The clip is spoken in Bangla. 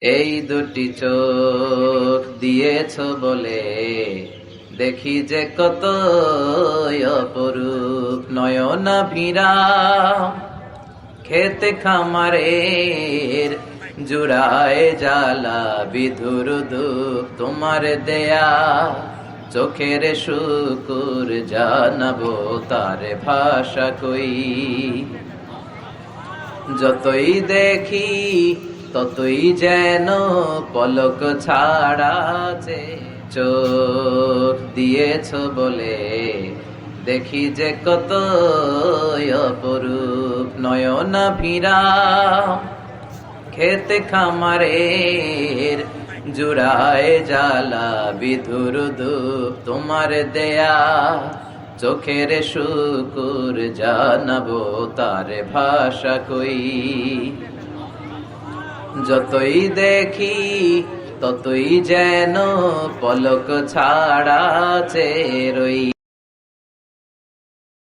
এই দুটি চোখ দিয়েছ বলে দেখি যে কত অপরূপ নয়না ভিরা খেতে খামারের জুড়ায় জ্বালা বিধুর দুঃখ তোমার দেয়া চোখের শুকুর জানাবো তার ভাষা কই যতই দেখি ততই যেন পলক ছাড়াছে চোখ দিয়েছ বলে দেখি যে কত অপরূপ নয়না ভিরা খেতে খামারের জুড়ায় জ্বালা বিধুর দুঃখ তোমার দেয়া চোখের শুকুর জানাবো তার ভাষা কই যতই দেখি ততই যেন পলক ছাড়াছে রই।